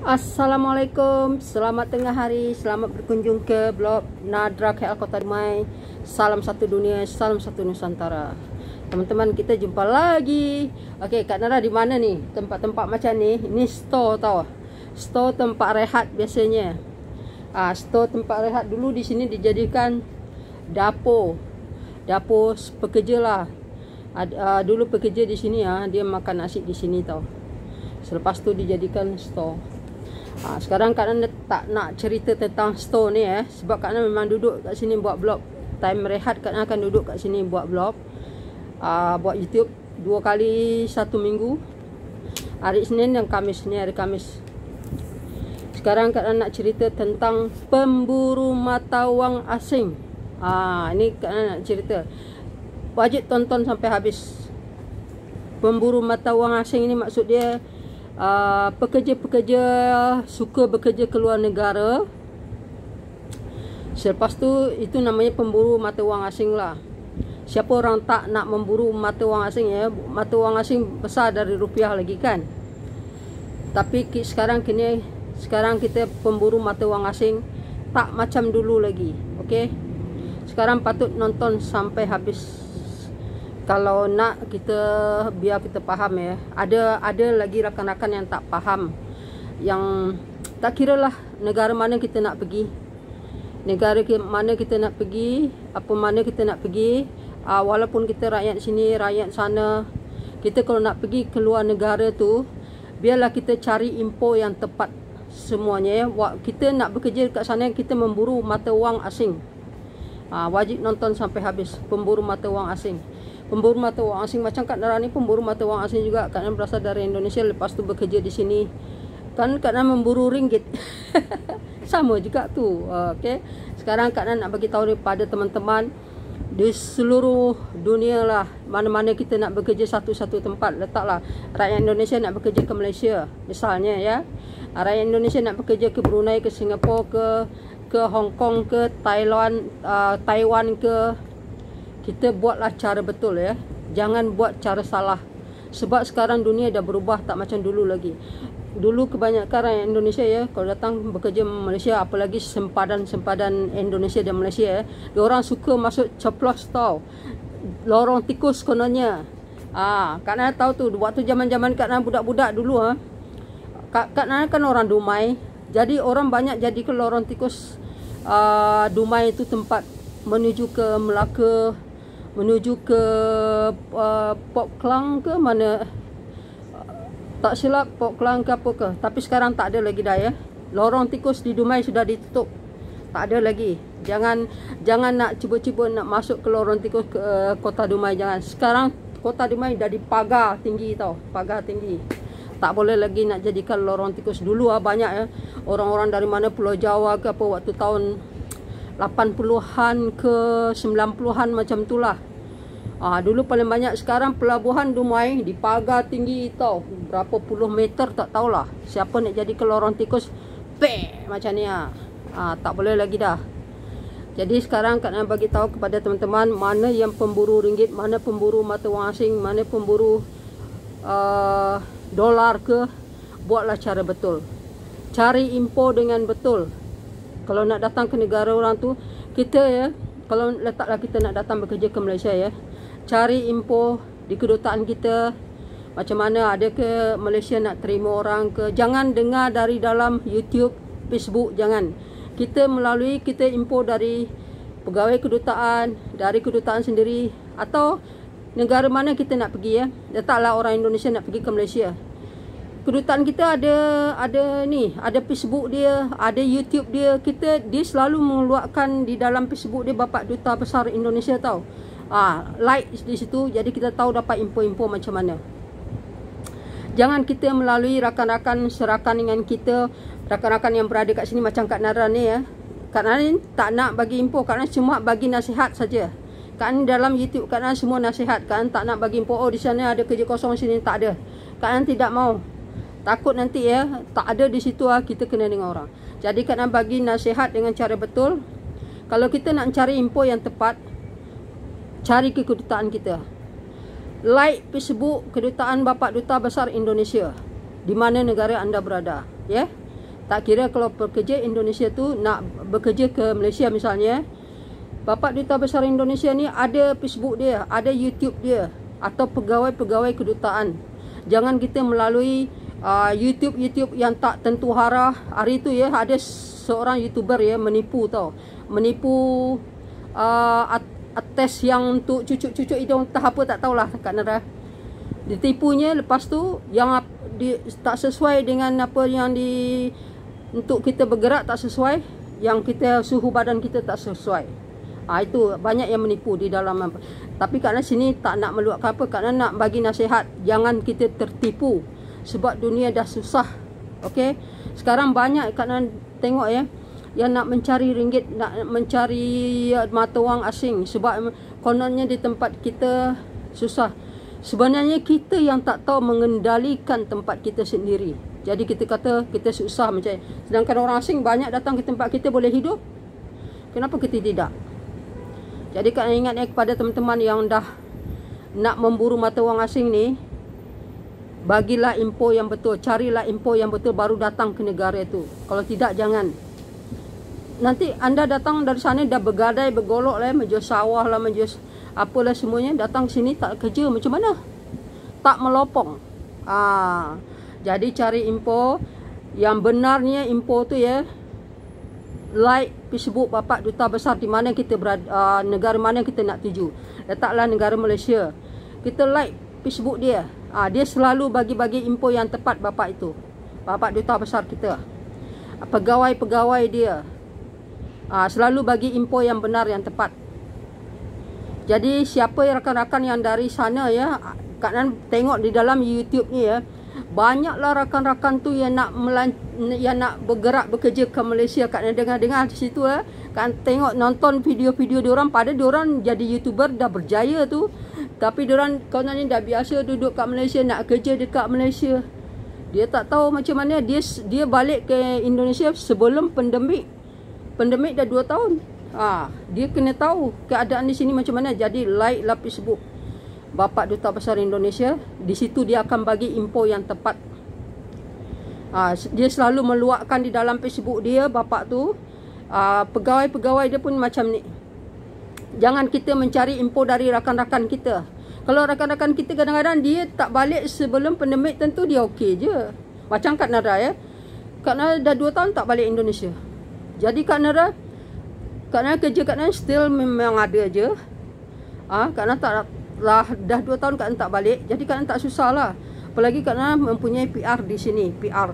Assalamualaikum, selamat tengah hari, selamat berkunjung ke blog Nadra KL Kota Dumai. Salam satu dunia, salam satu Nusantara. Teman-teman, kita jumpa lagi. Okey, Kak Nara di mana ni? Tempat-tempat macam ni, ini store tau. Store tempat rehat biasanya. Store tempat rehat dulu di sini dijadikan dapur. Dapur pekerja lah. Dulu pekerja di sini dia makan nasi di sini tau. Selepas tu dijadikan store. Sekarang Kak Nan tak nak cerita tentang store ni sebab Kak Nan memang duduk kat sini buat vlog. Time rehat Kak Nan akan duduk kat sini buat vlog, buat YouTube 2 kali 1 minggu. Hari Senin dan Khamis, ni hari Khamis. Sekarang Kak Nan nak cerita tentang pemburu mata wang asing. Ini Kak Nan nak cerita. Wajib tonton sampai habis. Pemburu mata wang asing ini maksud dia pekerja-pekerja suka bekerja ke luar negara. Selepas tu itu namanya pemburu mata wang asing lah. Siapa orang tak nak memburu mata wang asing mata wang asing besar dari rupiah lagi kan. Tapi sekarang kita pemburu mata wang asing tak macam dulu lagi. Okey. Sekarang patut nonton sampai habis. Kalau nak biar kita faham Ada lagi rakan-rakan yang tak faham, yang tak kira lah negara mana kita nak pergi, negara mana kita nak pergi, apa mana kita nak pergi, walaupun kita rakyat sini, rakyat sana, kita kalau nak pergi ke luar negara tu, biarlah kita cari info yang tepat semuanya Kita nak bekerja kat sana, kita memburu mata wang asing. Wajib nonton sampai habis. Pemburu mata wang asing. Pemburu mata wang asing macam Kak Nara ni pemburu mata wang asing juga. Kak Nara berasal dari Indonesia, lepas tu bekerja di sini. Kan Kak Nara memburu ringgit. Sama juga tu. Okey. Sekarang Kak Nara nak bagi tahu kepada teman-teman di seluruh dunia lah, mana-mana kita nak bekerja satu-satu tempat, letaklah rakyat Indonesia nak bekerja ke Malaysia misalnya rakyat Indonesia nak bekerja ke Brunei, ke Singapura, ke Hong Kong, ke Taiwan ke, kita buatlah cara betul jangan buat cara salah. Sebab sekarang dunia dah berubah, tak macam dulu lagi. Dulu kebanyakan rakyat Indonesia kalau datang bekerja Malaysia, apalagi sempadan Indonesia dan Malaysia diorang suka masuk ceplos tau, lorong tikus kononnya. Kak Nara tahu tu, waktu zaman-zaman Kak Nara budak-budak dulu Kak Nara kan orang Dumai, jadi orang banyak jadi ke lorong tikus. Dumai itu tempat menuju ke Melaka, menuju ke Port Klang ke mana, tak silap Port Klang ke apa ke. Tapi sekarang tak ada lagi dah lorong tikus di Dumai sudah ditutup, tak ada lagi. Jangan nak cuba-cuba nak masuk ke lorong tikus ke kota Dumai, jangan. Sekarang kota Dumai dah dipagar tinggi tau, pagar tinggi. Tak boleh lagi nak jadikan lorong tikus. Dulu banyak orang-orang dari mana, Pulau Jawa ke apa, waktu tahun 80-an ke 90-an macam itulah. Dulu paling banyak. Sekarang pelabuhan Dumai dipagar tinggi tau, berapa puluh meter tak tahulah. Siapa nak jadi ke lorong tikus macam ni tak boleh lagi dah. Jadi sekarang Kak Nara bagi tahu kepada teman-teman mana yang pemburu ringgit, mana pemburu mata wang asing, mana pemburu dolar ke. Buatlah cara betul, cari info dengan betul. Kalau nak datang ke negara orang tu, kita kalau letaklah kita nak datang bekerja ke Malaysia cari info di kedutaan kita, macam mana, ada ke Malaysia nak terima orang ke. Jangan dengar dari dalam YouTube, Facebook, jangan. Kita info dari pegawai kedutaan, dari kedutaan sendiri, atau negara mana kita nak pergi letaklah orang Indonesia nak pergi ke Malaysia. Kedutaan kita ada Facebook dia, ada YouTube dia. Dia selalu mengeluarkan di dalam Facebook dia Bapak Duta Besar Indonesia tau. Like di situ, jadi kita tahu dapat info-info macam mana. Jangan kita melalui rakan-rakan serakan dengan kita, rakan-rakan yang berada kat sini macam Kak Nara ni Kak Nara ni tak nak bagi info, Kak Nara cuma bagi nasihat saja. Kak Nara dalam YouTube Kak Nara semua nasihat. Kak Nara tak nak bagi info, di sana ada kerja kosong, sini tak ada. Kak Nara tidak mau. Takut nanti tak ada di situ kita kena dengan orang. Jadi Kak Nara bagi nasihat dengan cara betul. Kalau kita nak cari info yang tepat, cari ke kedutaan kita. Like Facebook Kedutaan Bapak Duta Besar Indonesia di mana negara anda berada, Tak kira kalau pekerja Indonesia tu nak bekerja ke Malaysia misalnya, Bapak Duta Besar Indonesia ni ada Facebook dia, ada YouTube dia, atau pegawai-pegawai kedutaan. Jangan kita melalui YouTube yang tak tentu arah. Hari tu ya, ada seorang YouTuber ya menipu tau. Menipu tes yang untuk cucuk-cucuk hidung, entah apa tak tahulah Kak Nara. Ditipunya, lepas tu yang tak sesuai dengan apa yang untuk kita bergerak tak sesuai, yang kita suhu badan kita tak sesuai. Itu banyak yang menipu di dalam apa. Tapi Kak Nara sini tak nak meluapkan apa, Kak Nara nak bagi nasihat, jangan kita tertipu sebab dunia dah susah. Okey, sekarang banyak Kak Nara tengok ya, yang nak mencari ringgit, nak mencari mata wang asing sebab kononnya di tempat kita susah. Sebenarnya kita yang tak tahu mengendalikan tempat kita sendiri. Jadi kita kata kita susah macam, sedangkan orang asing banyak datang ke tempat kita boleh hidup. Kenapa kita tidak? Jadi Kak ingat kepada teman-teman yang dah nak memburu mata wang asing ni, bagilah info yang betul, carilah info yang betul baru datang ke negara itu. Kalau tidak jangan. Nanti anda datang dari sana dah bergadai, bergolok lah, menjual sawah lah, menjual apalah semuanya, datang sini tak kerja macam mana? Tak melopong. Jadi cari info yang benarnya, info tu ya. Like Facebook Bapak Duta Besar di mana kita berada, negara mana kita nak tuju. Letaklah negara Malaysia. Kita like Facebook dia. Dia selalu bagi-bagi info yang tepat Bapak itu. Bapak Duta Besar kita. Pegawai-pegawai dia. Selalu bagi info yang benar, yang tepat. Jadi siapa rakan-rakan yang dari sana ya, Kak Nan tengok di dalam YouTube ni ya, banyaklah rakan-rakan tu yang nak bergerak bekerja ke Malaysia. Kak Nan dengar-dengar di situ ya, kan tengok nonton video-video diorang, pada diorang jadi YouTuber dah berjaya tu, tapi diorang kawan ni dah biasa duduk kat Malaysia, nak kerja dekat Malaysia. Dia tak tahu macam mana dia balik ke Indonesia sebelum pandemik. Pandemik dah 2 tahun. Dia kena tahu keadaan di sini macam mana. Jadi like lah Facebook Bapak Duta Besar Indonesia. Di situ dia akan bagi info yang tepat. Dia selalu meluahkan di dalam Facebook dia, Bapak tu. Pegawai-pegawai dia pun macam ni. Jangan kita mencari info dari rakan-rakan kita. Kalau rakan-rakan kita kadang-kadang dia tak balik sebelum pandemik, tentu dia okey je. Macam Kak Nara ya. Kak Nara dah 2 tahun tak balik Indonesia. Jadi Kak Nara kerja Kak Nara still memang ada je. Kak Nara tak lah, dah 2 tahun Kak Nara tak balik. Jadi Kak Nara tak susah lah. Apalagi Kak Nara mempunyai PR di sini, PR.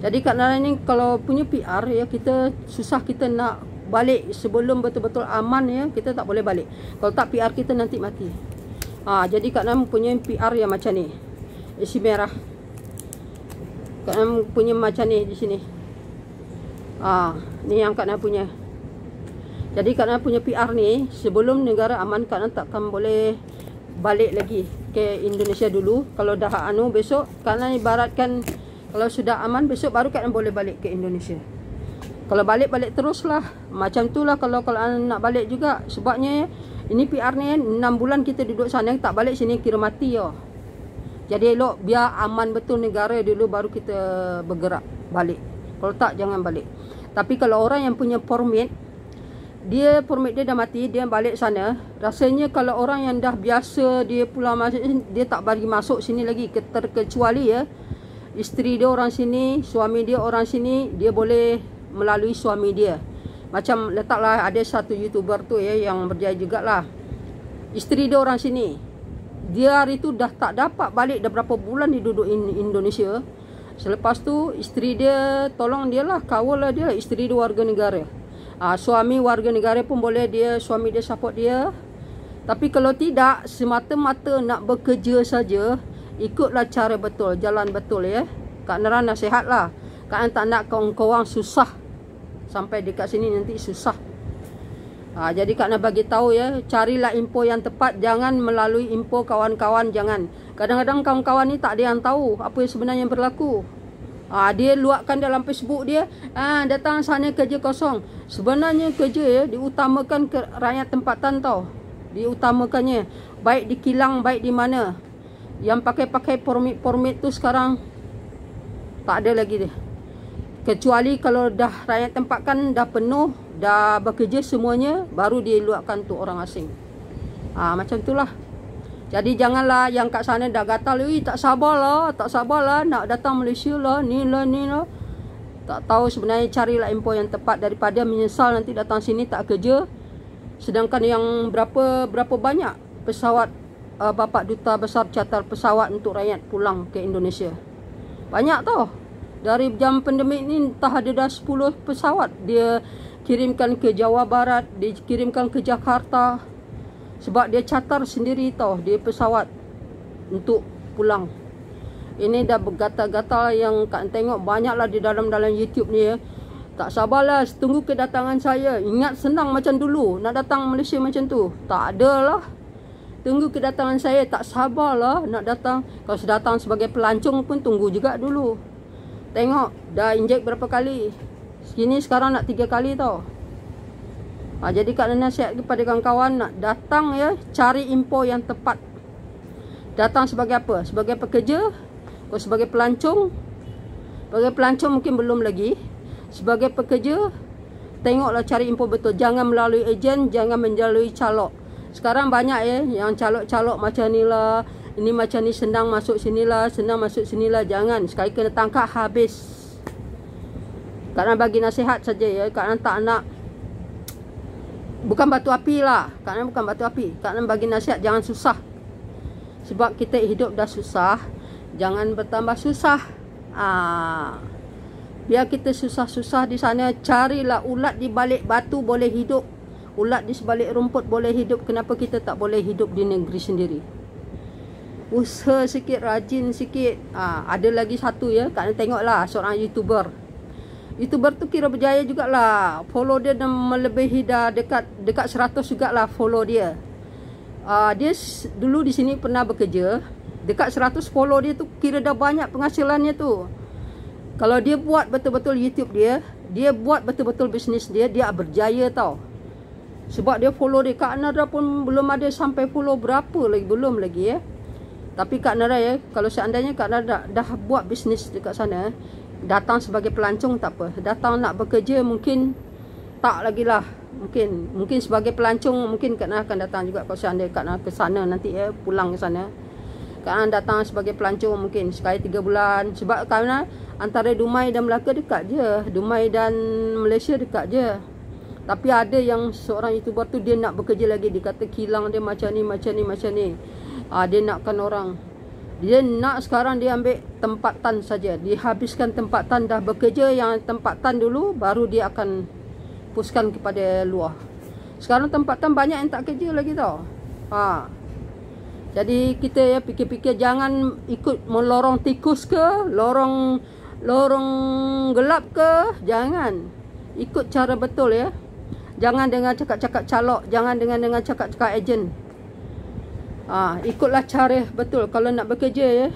Jadi Kak Nara ni kalau punya PR ya, kita susah kita nak balik sebelum betul-betul aman ya, kita tak boleh balik. Kalau tak PR kita nanti mati. Jadi Kak Nara mempunyai PR yang macam ni. Isi merah. Kak Nara punya macam ni di sini. Ni yang Kak Nara punya. Jadi Kak Nara punya PR ni, sebelum negara aman, Kak Nara takkan boleh balik lagi ke Indonesia dulu. Kalau dah besok Kak Nara ibaratkan, kalau sudah aman besok baru Kak Nara boleh balik ke Indonesia. Kalau balik-balik teruslah. Macam tu lah kalau nak balik juga. Sebabnya ini PR ni 6 bulan kita duduk sana, tak balik sini kira mati yo. Jadi elok biar aman betul negara dulu baru kita bergerak balik. Kalau tak jangan balik. Tapi kalau orang yang punya permit dia dah mati, dia balik sana, rasanya kalau orang yang dah biasa dia pulang masuk, dia tak bagi masuk sini lagi, terkecuali ya isteri dia orang sini, suami dia orang sini, dia boleh melalui suami dia. Macam letaklah ada satu YouTuber tu ya yang berjaya jugalah, isteri dia orang sini, dia hari tu dah tak dapat balik, dah berapa bulan dia duduk Indonesia. Selepas tu isteri dia tolong dia lah, kawal lah dia, isteri dia warga negara. Suami warga negara pun boleh, suami dia support dia. Tapi kalau tidak, semata-mata nak bekerja saja, ikutlah cara betul, jalan betul ya. Kak Nara nasihat lah. Kak Nara tak nak kawan-kawan susah. Sampai dekat sini nanti susah. Jadi Kak Nara bagi tahu ya, carilah info yang tepat, jangan melalui info kawan-kawan, jangan. Kadang-kadang kawan-kawan ni tak ada yang tahu apa yang sebenarnya berlaku. Dia luahkan dalam Facebook dia, datang sana kerja kosong. Sebenarnya kerja ya diutamakan ke rakyat tempatan tau. Diutamakannya, baik di kilang, baik di mana. Yang pakai-pakai permit tu sekarang tak ada lagi dia. Kecuali kalau dah rakyat tempat kan dah penuh, dah bekerja semuanya, baru diluatkan untuk orang asing. Macam itulah. Jadi janganlah yang kat sana dah gatal, tak sabarlah nak datang Malaysia lah, ni lah. Tak tahu sebenarnya carilah info yang tepat daripada menyesal nanti datang sini tak kerja. Sedangkan yang berapa banyak pesawat Bapak Duta Besar charter pesawat untuk rakyat pulang ke Indonesia. Banyak tau. Dari jam pandemik ni entah ada dah 10 pesawat dia kirimkan ke Jawa Barat, dia kirimkan ke Jakarta. Sebab dia charter sendiri tau, dia pesawat untuk pulang. Ini dah bergatal-gatal yang Kak tengok banyaklah di dalam YouTube ni ya. Tak sabarlah tunggu kedatangan saya. Ingat senang macam dulu nak datang Malaysia macam tu. Tak adalah. Tunggu kedatangan saya, tak sabarlah nak datang. Kalau datang sebagai pelancong pun tunggu juga dulu. Tengok dah injek berapa kali. Sini sekarang nak 3 kali tau. Jadi Kak nasihat kepada kawan-kawan nak datang ya, cari info yang tepat. Datang sebagai apa? Sebagai pekerja? Atau sebagai pelancong? Sebagai pelancong mungkin belum lagi. Sebagai pekerja, tengoklah cari info betul. Jangan melalui ejen, jangan melalui calok. Sekarang banyak ya yang calok-calok macam ni lah. Ini macam ni, senang masuk sinilah, senang masuk sinilah. Jangan, sekali kena tangkap habis. Kak Nan bagi nasihat saja ya. Kak Nan tak nak, bukan batu api lah. Kak Nan bukan batu api. Kak Nan bagi nasihat jangan susah. Sebab kita hidup dah susah, jangan bertambah susah. Biar kita susah-susah di sana, carilah ulat di balik batu boleh hidup. Ulat di sebalik rumput boleh hidup. Kenapa kita tak boleh hidup di negeri sendiri? Usaha sikit, rajin sikit. Ada lagi satu ya, Kak tengoklah seorang YouTuber. YouTuber tu kira berjaya jugalah. Follow dia dah melebihi dah dekat 100 jugalah follow dia. Dia dulu di sini pernah bekerja. Dekat 100 follow dia tu kira dah banyak penghasilannya tu. Kalau dia buat betul-betul YouTube dia buat betul-betul bisnes dia berjaya tau. Sebab dia follow dia. Kak Nara pun belum ada sampai follow berapa lagi, belum lagi ya. Tapi Kak Nara ya, kalau seandainya Kak Nara dah buat bisnes dekat sana, datang sebagai pelancong tak apa. Datang nak bekerja mungkin tak lagi lah. Mungkin sebagai pelancong mungkin Kak Nara akan datang juga kalau seandainya Kak Nara ke sana nanti ya, pulang ke sana. Kak Nara datang sebagai pelancong mungkin sekali 3 bulan. Sebab Kak Nara antara Dumai dan Melaka dekat je. Dumai dan Malaysia dekat je. Tapi ada yang seorang YouTuber tu dia nak bekerja lagi. Dia kata kilang dia macam ni. Dia nakkan orang. Dia nak sekarang dia ambil tempatan saja. Dia habiskan tempatan, dah bekerja yang tempatan dulu, baru dia akan puskan kepada luar. Sekarang tempatan banyak yang tak kerja lagi tau. Jadi kita ya fikir-fikir, jangan ikut melorong tikus ke, lorong gelap ke. Jangan. Ikut cara betul ya. Jangan dengan cakap-cakap calok, jangan dengan cakap-cakap ejen. Ikutlah cara betul. Kalau nak bekerja ya,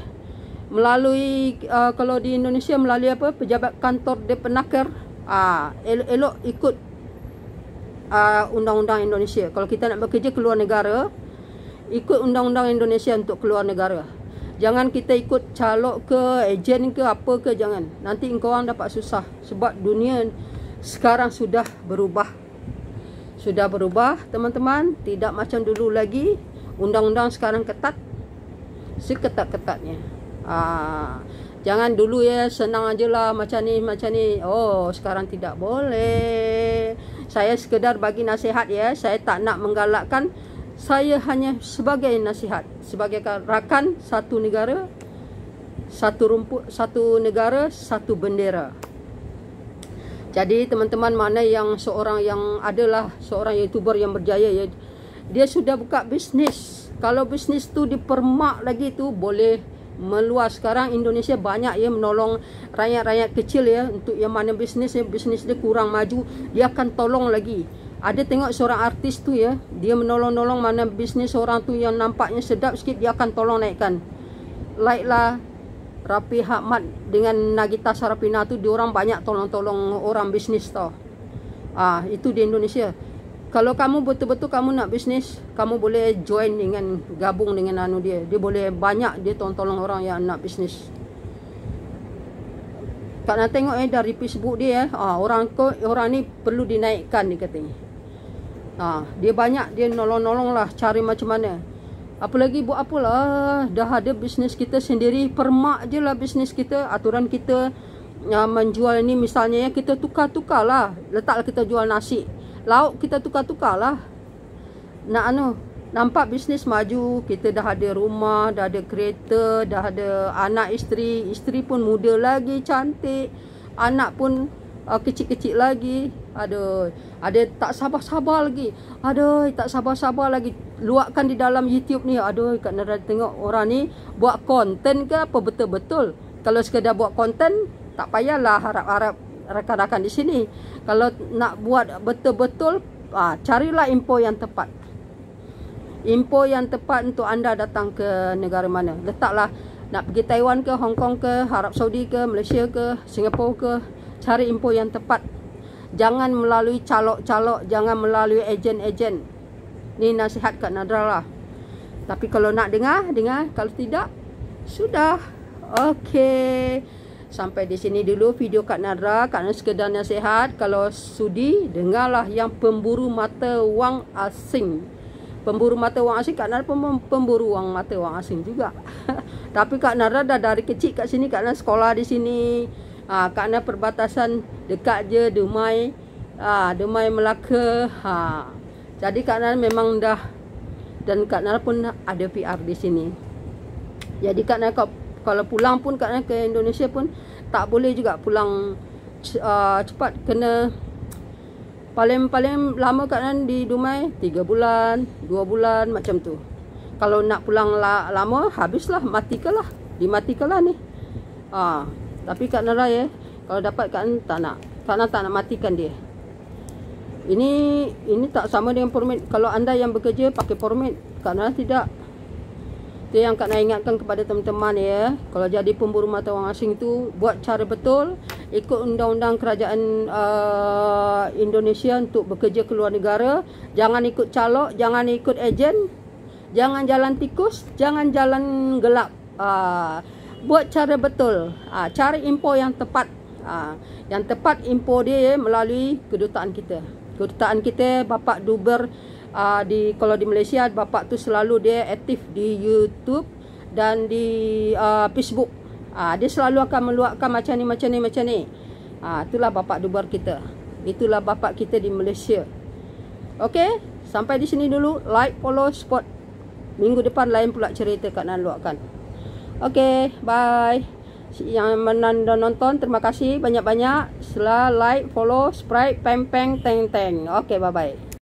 melalui kalau di Indonesia melalui apa, pejabat kantor dia penakar, elok ikut undang-undang Indonesia. Kalau kita nak bekerja keluar negara, ikut undang-undang Indonesia untuk keluar negara. Jangan kita ikut calok ke, ejen ke, apa ke, jangan. Nanti engkau orang dapat susah. Sebab dunia sekarang sudah berubah. Sudah berubah teman-teman. Tidak macam dulu lagi. Undang-undang sekarang ketat, seketat-ketatnya. Jangan dulu ya senang aja lah macam ni. Oh, sekarang tidak boleh. Saya sekedar bagi nasihat ya. Saya tak nak menggalakkan. Saya hanya sebagai nasihat, sebagai rakan satu negara, satu rumput, satu negara, satu bendera. Jadi teman-teman, mana yang seorang yang adalah seorang YouTuber yang berjaya ya, dia sudah buka bisnes. Kalau bisnes tu dipermak lagi tu boleh meluas. Sekarang Indonesia banyak ya menolong rakyat-rakyat kecil ya, untuk yang mana bisnes dia kurang maju, dia akan tolong lagi. Ada tengok seorang artis tu ya, dia menolong-nolong mana bisnes orang tu yang nampaknya sedap sikit, dia akan tolong naikkan. Like lah Rafi Ahmad dengan Nagita Sarapina tu, diorang banyak tolong-tolong orang bisnes tau. Itu di Indonesia. Kalau kamu betul-betul kamu nak bisnes, kamu boleh join dengan, gabung dengan dia. Dia boleh banyak dia tolong orang yang nak bisnes. Kak nak tengok dari Facebook dia orang ni perlu dinaikkan dia katanya. Dia banyak, dia nolong-nolong lah cari macam mana. Apalagi buat apalah, dah ada bisnes kita sendiri, permak je lah bisnes kita. Aturan kita menjual ni misalnya kita tukar-tukar lah. Letaklah kita jual nasi, lauk kita tukar-tukar lah. Nampak bisnes maju, kita dah ada rumah, dah ada kereta, dah ada anak isteri. Isteri pun muda lagi, cantik. Anak pun kecil-kecil lagi. Aduh, ada tak sabar-sabar lagi. Aduh, tak sabar-sabar lagi. Luakkan di dalam YouTube ni. Aduh, Kak Nara tengok orang ni buat konten ke apa betul-betul. Kalau sekadar buat konten, tak payahlah harap-harap rakan-rakan di sini. Kalau nak buat betul-betul, carilah info yang tepat. Info yang tepat untuk anda datang ke negara mana. Letaklah nak pergi Taiwan ke, Hong Kong ke, Arab Saudi ke, Malaysia ke, Singapura ke. Cari info yang tepat. Jangan melalui calok-calok, jangan melalui ejen-ejen. Ni nasihat Kak Nadra lah. Tapi kalau nak dengar. Kalau tidak, sudah. Okey. Sampai di sini dulu video Kak Nadra. Kak Nadra sekedar nasihat. Kalau sudi, dengarlah yang pemburu mata wang asing. Pemburu mata wang asing, Kak Nadra pemburu mata wang asing juga. Tapi Kak Nadra dah dari kecil kat sini. Kak Nadra sekolah di sini. Kak Nadra perbatasan dekat je, Demai. Demai Melaka. Jadi Kak Nadra memang dah. Dan Kak Nadra pun ada PR di sini. Jadi Kak Nadra kalau pulang pun Kak Nadra ke Indonesia pun tak boleh juga pulang cepat. Kena paling lama Kak Nadra di Dumai 3 bulan, 2 bulan macam tu. Kalau nak pulang lama, habislah, matikalah. Dimatikanlah ni. Tapi Kak Nadra kalau dapat Kak Nadra tak nak matikan dia. Ini tak sama dengan permit. Kalau anda yang bekerja pakai permit, Kak Nadra tidak. Itu yang Kak Nadra ingatkan kepada teman-teman Kalau jadi pemburu mata wang asing tu, buat cara betul. Ikut undang-undang kerajaan Indonesia untuk bekerja ke luar negara. Jangan ikut calok, jangan ikut ejen. Jangan jalan tikus, jangan jalan gelap. Buat cara betul. Cari info yang tepat. Yang tepat info dia melalui kedutaan kita. Kedutaan kita, Bapak Duber kalau di Malaysia, Bapak tu selalu dia aktif di YouTube dan di Facebook. Dia selalu akan meluatkan macam ni. Itulah Bapak Duber kita. Itulah Bapak kita di Malaysia. Okey, sampai di sini dulu. Like, follow, support. Minggu depan lain pula cerita Kak Nadra luatkan. Okey, bye. Yang menonton, terima kasih banyak-banyak. Sila like, follow, subscribe, peng, teng. Okey, bye-bye.